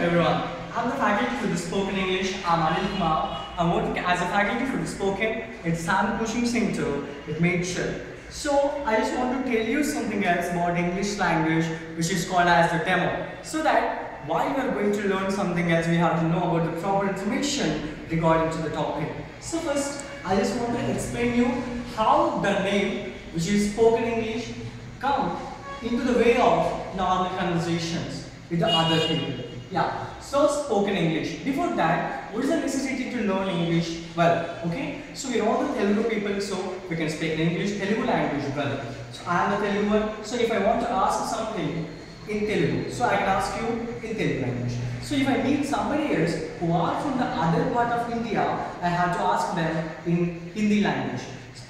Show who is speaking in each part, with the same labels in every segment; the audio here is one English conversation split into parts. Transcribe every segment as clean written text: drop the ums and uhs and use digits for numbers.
Speaker 1: everyone. I'm the faculty for the spoken English. I'm Anil Kumar. I'm working as a faculty for the spoken at Sam Coaching Center at Maidshire. So I just want to tell you something else about English language, which is called as the demo. So that while we are going to learn something else, we have to know about the proper information regarding to the topic. So first, I just want to explain you how the name, which is spoken English, come into the way of normal conversations with the other people. Yeah, so spoken English. Before that, what is the necessity to learn English well? Okay, so we're all the Telugu people, so we can speak English, Telugu language well. So I am the Telugu one, so if I want to ask something in Telugu, so I can ask you in Telugu language. So if I meet somebody else who are from the other part of India, I have to ask them in Hindi language.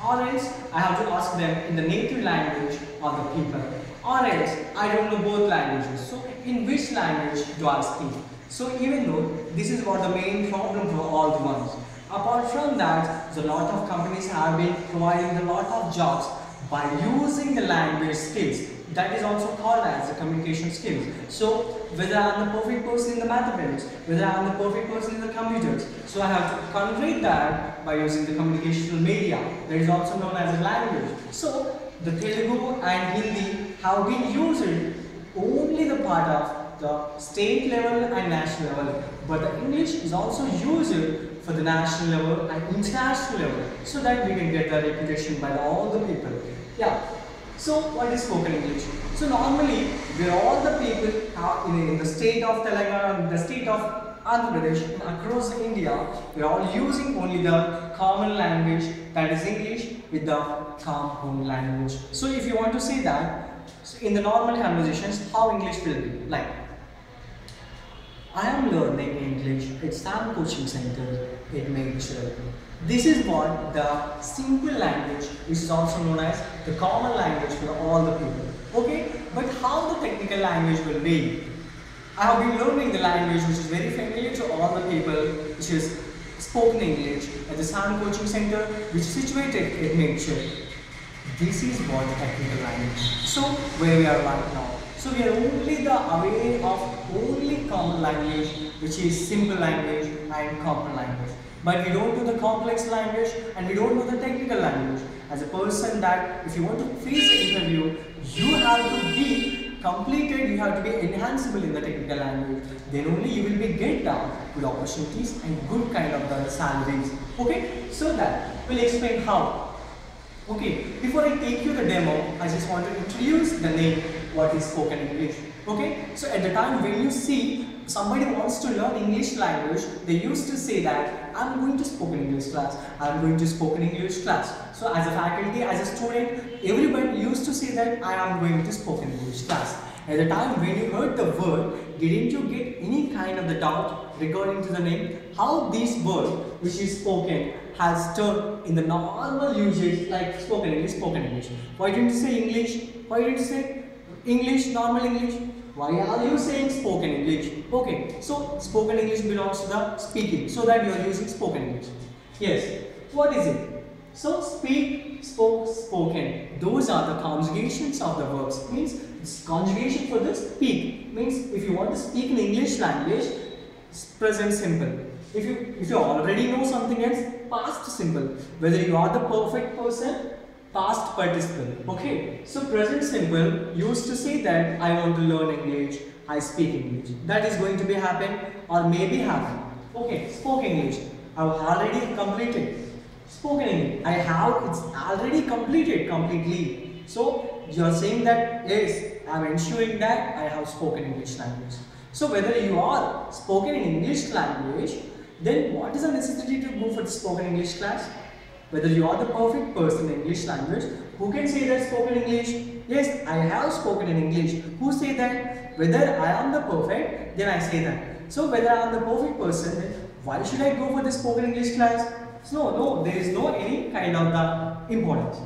Speaker 1: Or else I have to ask them in the native language of the people. Or else I don't know both languages. So in which language do I speak? So even though this is what the main problem for all the ones. Apart from that, a lot of companies have been providing a lot of jobs by using the language skills. That is also called as the communication skills. So whether I am the perfect person in the mathematics, whether I am the perfect person in the computers, so I have to convey that by using the communicational media. That is also known as a language. So the Telugu and Hindi have been used only the part of the state level and national level. But the English is also used for the national level and international level, so that we can get the reputation by all the people. Yeah. So what is spoken English? So normally, we are all the people in the state of Telangana, the state of Andhra Pradesh, across India, we are all using only the common language, that is English, with the compound language. So if you want to say that, so in the normal conversations, how English will be like? I am learning English at Sam Coaching Center at Maidshire. This is what the simple language, which is also known as the common language for all the people. Okay, but how the technical language will be? I have been learning the language which is very familiar to all the people, which is spoken English at the Sam Coaching Center, which is situated at Maidshire. This is what the technical language. So where we are right now. So we are only aware of only common language, which is simple language and common language. But we don't do the complex language and we don't do the technical language. As a person that if you want to face an interview, you have to be completed, you have to be enhanceable in the technical language. Then only you will be get down good opportunities and good kind of the salaries. Okay, so that we'll explain how. Okay, before I take you the demo, I just want to introduce the name, what is spoken English. Okay, so at the time when you see somebody wants to learn English language, they used to say that I'm going to spoken English class, I'm going to spoken English class. So as a faculty, as a student, everybody used to say that I am going to spoken English class. At the time when you heard the word, didn't you get any kind of the doubt regarding to the name? How this word, which is spoken, has turned in the normal usage like spoken English, spoken English. Why didn't you say English? Why didn't you say English, normal English? Why are you saying spoken English? Okay, so spoken English belongs to the speaking, so that you are using spoken English. Yes, what is it? So speak, spoke, spoken. Those are the conjugations of the verbs. Means conjugation for the speak. Means if you want to speak in English language, present simple. If you already know something else, past simple. Whether you are the perfect person, past participle. Okay, so present simple used to say that I want to learn English, I speak English. That is going to be happen or maybe happen. Okay, spoken English. I have already completed. Spoken English. I have, it's already completed completely. So you are saying that yes, I am ensuring that I have spoken English language. So whether you are spoken in English language, then what is the necessity to go for the spoken English class? Whether you are the perfect person in English language, who can say that spoken English? Yes, I have spoken in English. Who say that? Whether I am the perfect, then I say that. So whether I am the perfect person, then why should I go for the spoken English class? No, there is no any kind of the importance.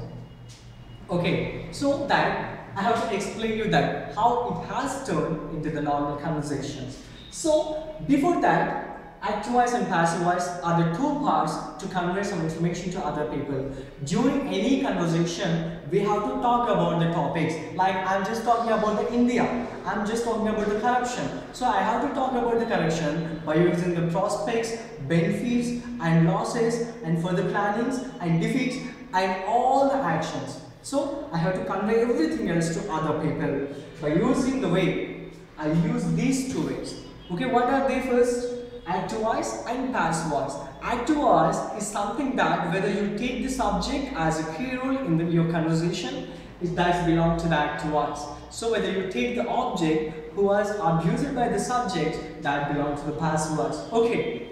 Speaker 1: Okay, so that I have to explain you that how it has turned into the normal conversations. So before that, Active voice and passive voice are the two parts to convey some information to other people. During any conversation, we have to talk about the topics. Like I'm just talking about the India, I'm just talking about the corruption. So I have to talk about the corruption by using the prospects, benefits and losses and further plannings and defeats and all the actions. So I have to convey everything else to other people by using the way. I use these two ways. Okay, what are they first? Active voice and passive voice. Active voice is something that whether you take the subject as a key role in your conversation, it does belong to the active voice. So whether you take the object who was abused by the subject, that belongs to the passive voice. Okay,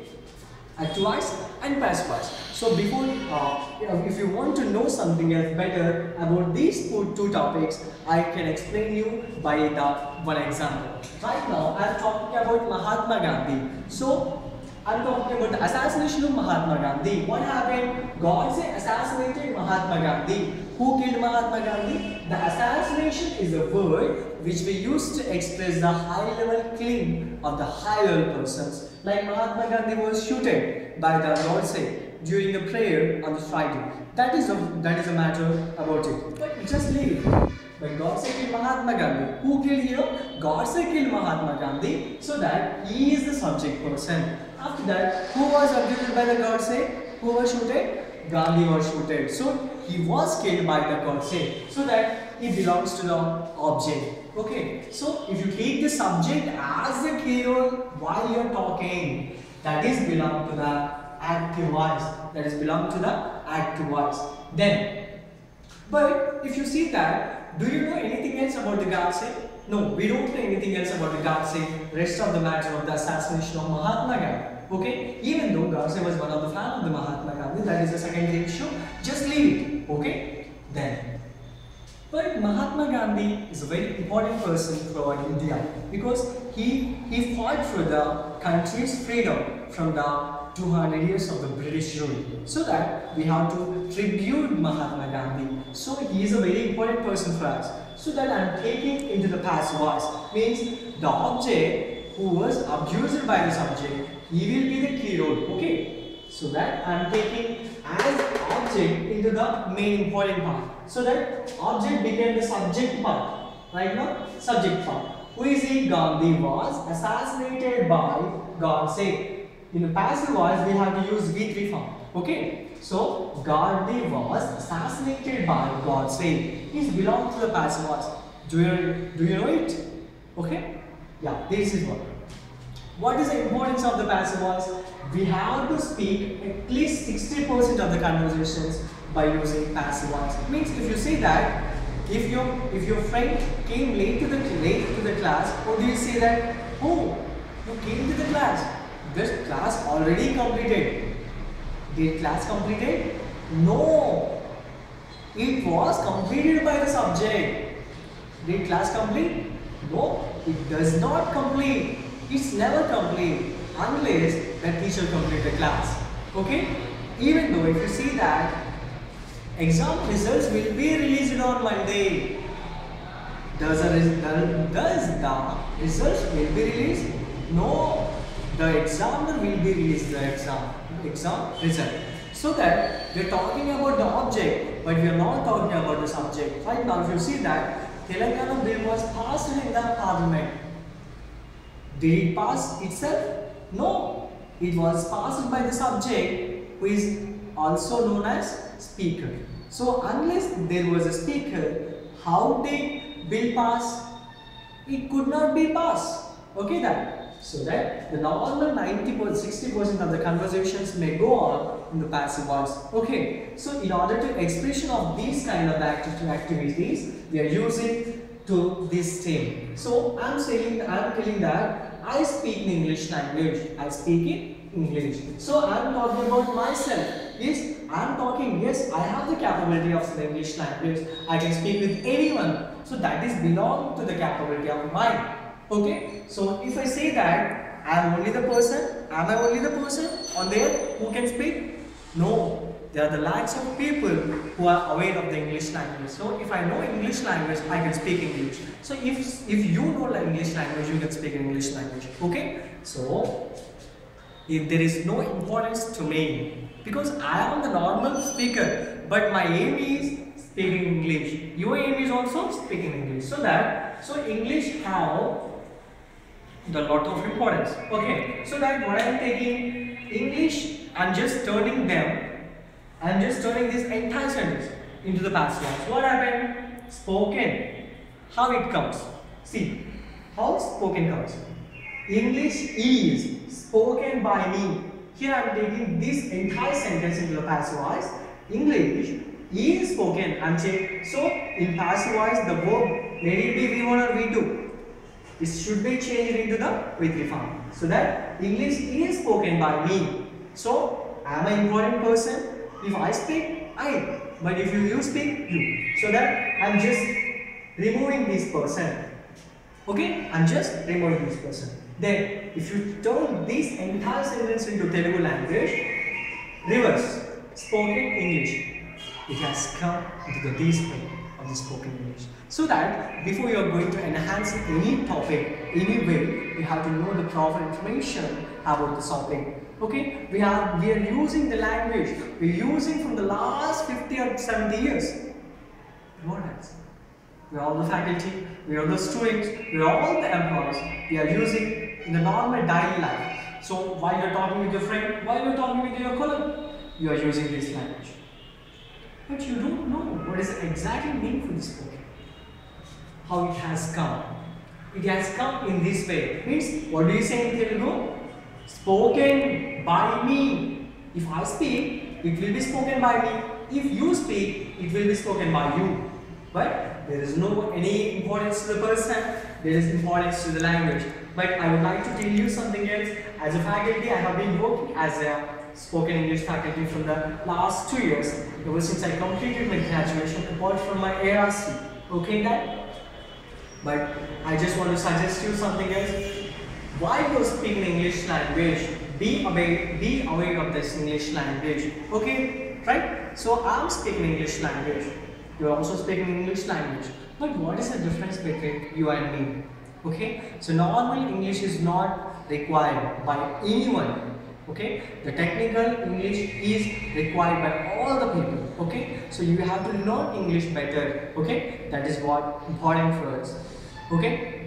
Speaker 1: active voice and passive voice. So before, if you want to know something else better about these two topics, I can explain you by the one example. Right now, I am talking about Mahatma Gandhi. So, I am talking about the assassination of Mahatma Gandhi. What happened? Godse assassinated Mahatma Gandhi. Who killed Mahatma Gandhi? The assassination is a word which we use to express the high-level killing of the high-level persons. Like Mahatma Gandhi was shot by the Godse during the prayer on the Friday. That is a matter about it. But just leave it. When Godse killed Mahatma Gandhi, who killed here? Godse killed Mahatma Gandhi, so that he is the subject person. After that, who was abused by the Godse? Who was shot? Gandhi was shot. So he was killed by the Godse, so that he belongs to the object. Okay. So if you take the subject as the key role while you are talking, that is belong to the active voice. That is belong to the active voice. Then, but if you see that, do you know anything else about the Godse? No, we don't know anything else about the Godse, rest of the matter of the assassination of Mahatma Gandhi. Okay, even though Godse was one of the fans of the Mahatma Gandhi, that is a secondary issue, just leave it. Okay, then. But Mahatma Gandhi is a very important person for India because he fought for the country's freedom from the 200 years of the British rule. So that we have to tribute Mahatma Gandhi. So he is a very important person for us. So that I am taking into the passive voice means the object who was abused by the subject, he will be the key role. Okay. So that I am taking as object into the main important part. So that object became the subject part. Right now, subject part. Who is he? Gandhi was assassinated by Godse. In the passive voice, we have to use V3 form. Okay. So, Gandhi was assassinated by Godse. It belongs to the passive voice. Do you know it? Okay. Yeah, this is what. What is the importance of the passive voice? We have to speak at least 60% of the conversations by using passive voice. It means if you say that, if your friend came late to the class, or do you say that, oh, you came to the class? This class already completed. Did class completed? No. It was completed by the subject. Did class complete? No. It does not complete. It's never complete unless the teacher complete the class. Okay? Even though if you see that exam results will be released on Monday. Does the results will be released? No. The examiner will be released the exam result. So that we are talking about the object, but we are not talking about the subject. Right now, if you see that Telangana bill was passed in the parliament, did it pass itself? No. It was passed by the subject who is also known as speaker. So unless there was a speaker, how did bill pass? It could not be passed. Okay, that. So that the normal 60% of the conversations may go on in the passive voice. Okay. So in order to expression of these kind of activities, we are using to this theme. So I am telling that I speak in English language. I speak in English. So I am talking about myself. Yes, I am talking. Yes, I have the capability of the English language. I can speak with anyone. So that is belong to the capability of mine. Okay, so if I say that I am only the person, am I only the person on there who can speak? No, there are the lakhs of people who are aware of the English language. So if I know English language, I can speak English. So if you know the English language, you can speak English language. Okay, so if there is no importance to me, because I am the normal speaker, but my aim is speaking English. Your aim is also speaking English. So English have the lot of importance. Okay, so that what I am taking English, I'm just turning this entire sentence into the past tense. What happened? Spoken. How it comes? See, how spoken comes. English is spoken by me. Here I am taking this entire sentence into the passive voice. English is spoken. I'm saying, so in passive voice the verb, let it be V1 or V2. It should be changed into the V3 form. So that English is spoken by me. So I am an important person. If I speak, I. But if you speak, you. So that I am just removing this person. Okay, I'm just removing this person. Then, if you turn this entire sentence into Telugu language, reverse, spoken English, it has come into this way of the spoken English. So that before you are going to enhance any topic, any way, you have to know the proper information about the topic. Okay, we are using the language we are using from the last 50 or 70 years. What else? We are all the faculty, we are the students, we are all the employees. We are using in the normal daily life. So while you are talking with your friend, while you are talking with your colleague, you are using this language. But you don't know what is exactly meaning for this book. How it has come. It has come in this way. Means, what do you say in Telugu? Spoken by me. If I speak, it will be spoken by me. If you speak, it will be spoken by you. But there is no any importance to the person. There is importance to the language. But I would like to tell you something else. As a faculty, I have been working as a spoken English faculty from the last 2 years, ever since I completed my graduation, apart from my ARC. Okay, that? But I just want to suggest you something else. While you're speaking English language, be aware of this English language. Okay, right? So I'm speaking English language. You're also speaking English language. But what is the difference between you and me? Okay, so normal English is not required by anyone. Okay, the technical English is required by all the people. Okay, so you have to learn English better. Okay, that is what important for us. Okay,